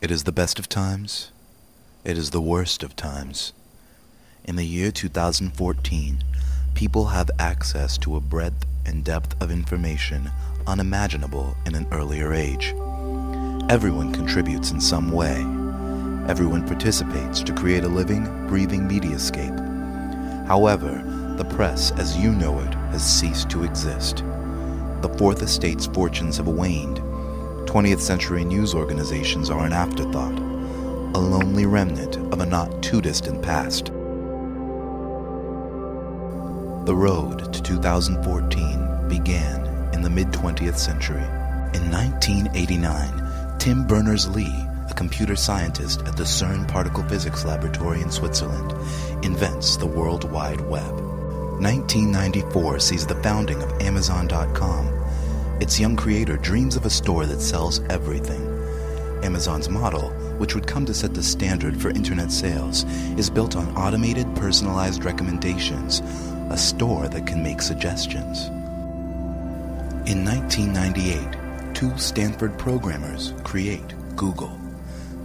It is the best of times. It is the worst of times. In the year 2014, people have access to a breadth and depth of information unimaginable in an earlier age. Everyone contributes in some way. Everyone participates to create a living, breathing mediascape. However, the press as you know it has ceased to exist. The Fourth Estate's fortunes have waned. 20th century news organizations are an afterthought, a lonely remnant of a not too distant past. The road to 2014 began in the mid-20th century. In 1989, Tim Berners-Lee, a computer scientist at the CERN Particle Physics Laboratory in Switzerland, invents the World Wide Web. 1994 sees the founding of Amazon.com. Its young creator dreams of a store that sells everything. Amazon's model, which would come to set the standard for internet sales, is built on automated, personalized recommendations, a store that can make suggestions. In 1998, two Stanford programmers create Google.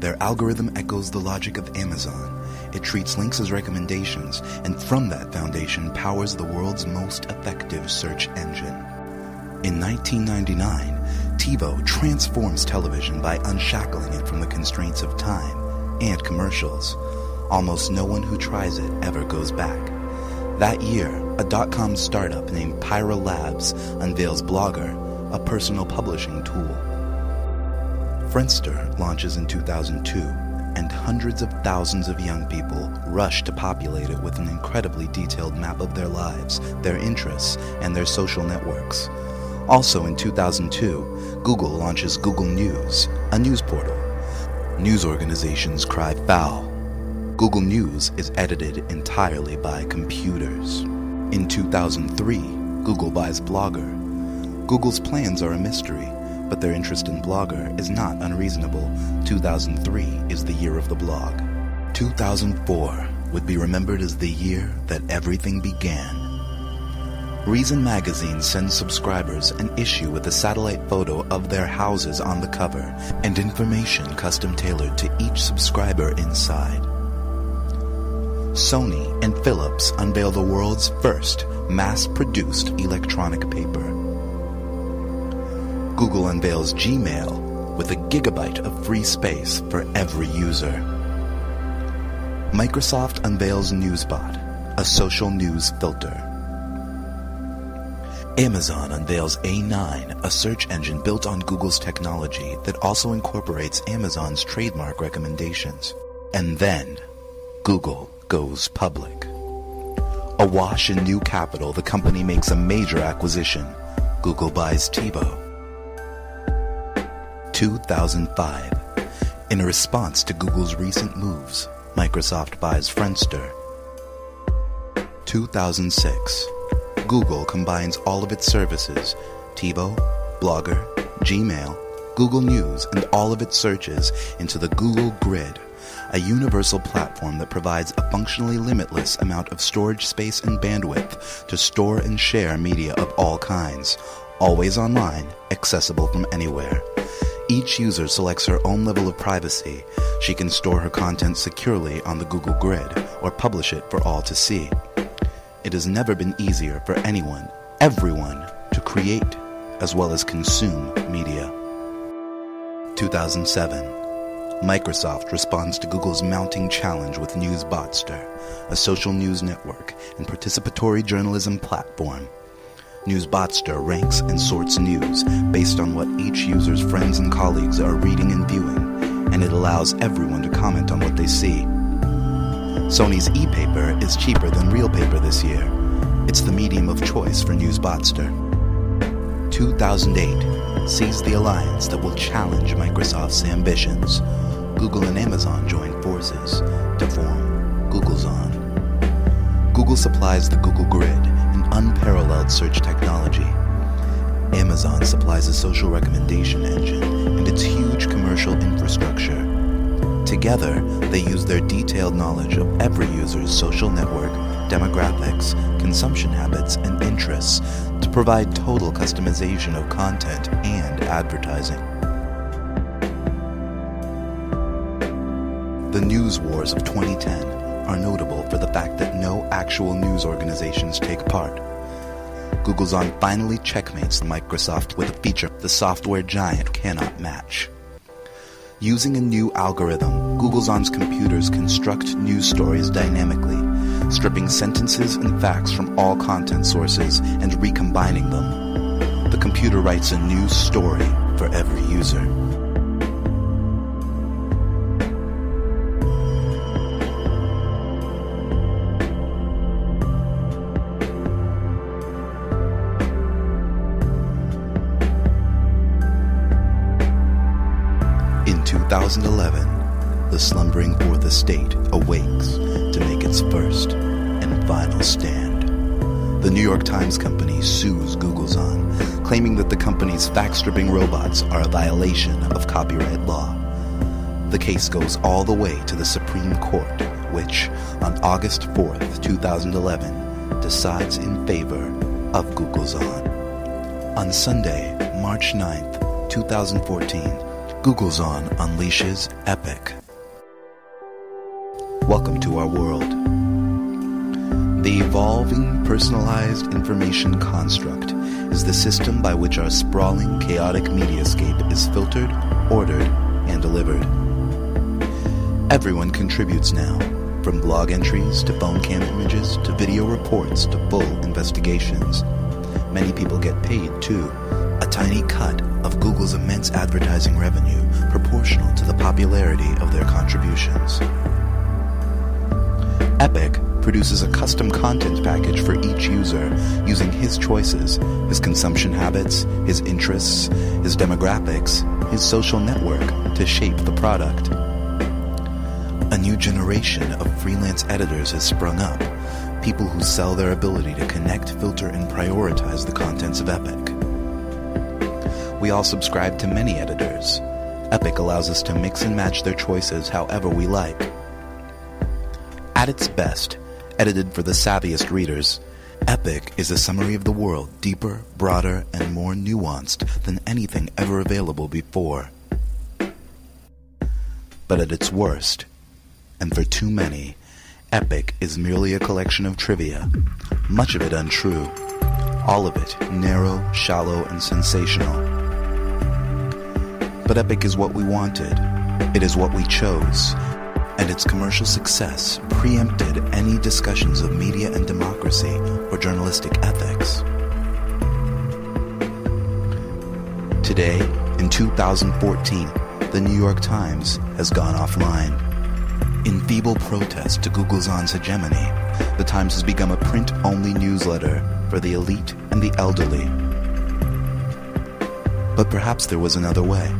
Their algorithm echoes the logic of Amazon. It treats links as recommendations, and from that foundation powers the world's most effective search engine. In 1999, TiVo transforms television by unshackling it from the constraints of time and commercials. Almost no one who tries it ever goes back. That year, a dot-com startup named Pyra Labs unveils Blogger, a personal publishing tool. Friendster launches in 2002, and hundreds of thousands of young people rush to populate it with an incredibly detailed map of their lives, their interests, and their social networks. Also in 2002, Google launches Google News, a news portal. News organizations cry foul. Google News is edited entirely by computers. In 2003, Google buys Blogger. Google's plans are a mystery, but their interest in Blogger is not unreasonable. 2003 is the year of the blog. 2004 would be remembered as the year that everything began. Reason magazine sends subscribers an issue with a satellite photo of their houses on the cover and information custom tailored to each subscriber inside. Sony and Philips unveil the world's first mass-produced electronic paper. Google unveils Gmail with a gigabyte of free space for every user. Microsoft unveils NewsBot, a social news filter. Amazon unveils A9, a search engine built on Google's technology that also incorporates Amazon's trademark recommendations. And then, Google goes public. Awash in new capital, the company makes a major acquisition. Google buys TiVo. 2005. In a response to Google's recent moves, Microsoft buys Friendster. 2006. Google combines all of its services, TiVo, Blogger, Gmail, Google News, and all of its searches into the Google Grid, a universal platform that provides a functionally limitless amount of storage space and bandwidth to store and share media of all kinds, always online, accessible from anywhere. Each user selects her own level of privacy. She can store her content securely on the Google Grid or publish it for all to see. It has never been easier for anyone, everyone, to create as well as consume media. 2007. Microsoft responds to Google's mounting challenge with Newsbotster, a social news network and participatory journalism platform. Newsbotster ranks and sorts news based on what each user's friends and colleagues are reading and viewing, and it allows everyone to comment on what they see. Sony's e-paper is cheaper than real paper this year. It's the medium of choice for Newsbotster. 2008 sees the alliance that will challenge Microsoft's ambitions. Google and Amazon join forces to form Google's On. Google supplies the Google Grid, an unparalleled search technology. Amazon supplies a social recommendation engine and its huge commercial infrastructure. Together, they use their detailed knowledge of every user's social network, demographics, consumption habits, and interests to provide total customization of content and advertising. The news wars of 2010 are notable for the fact that no actual news organizations take part. Google's On finally checkmates Microsoft with a feature the software giant cannot match. Using a new algorithm, Google's On's computers construct news stories dynamically, stripping sentences and facts from all content sources and recombining them. The computer writes a news story for every user. In 2011, the slumbering Fourth Estate awakes to make its first and final stand. The New York Times company sues Google's On, claiming that the company's fact-stripping robots are a violation of copyright law. The case goes all the way to the Supreme Court, which, on August 4th, 2011, decides in favor of Google's On. On Sunday, March 9th, 2014, Google's On unleashes Epic. Welcome to our world. The evolving, personalized information construct is the system by which our sprawling, chaotic mediascape is filtered, ordered, and delivered. Everyone contributes now, from blog entries to phone cam images to video reports to full investigations. Many people get paid, too, a tiny cut of Google's immense advertising revenue proportional to the popularity of their contributions. Epic produces a custom content package for each user using his choices, his consumption habits, his interests, his demographics, his social network to shape the product. A new generation of freelance editors has sprung up, people who sell their ability to connect, filter, and prioritize the contents of Epic. We all subscribe to many editors. Epic allows us to mix and match their choices however we like. At its best, edited for the savviest readers, Epic is a summary of the world deeper, broader, and more nuanced than anything ever available before. But at its worst, and for too many, Epic is merely a collection of trivia, much of it untrue, all of it narrow, shallow, and sensational. But Epic is what we wanted, it is what we chose, and its commercial success preempted any discussions of media and democracy or journalistic ethics. Today, in 2014, the New York Times has gone offline. In feeble protest to Google's On's hegemony, the Times has become a print-only newsletter for the elite and the elderly. But perhaps there was another way.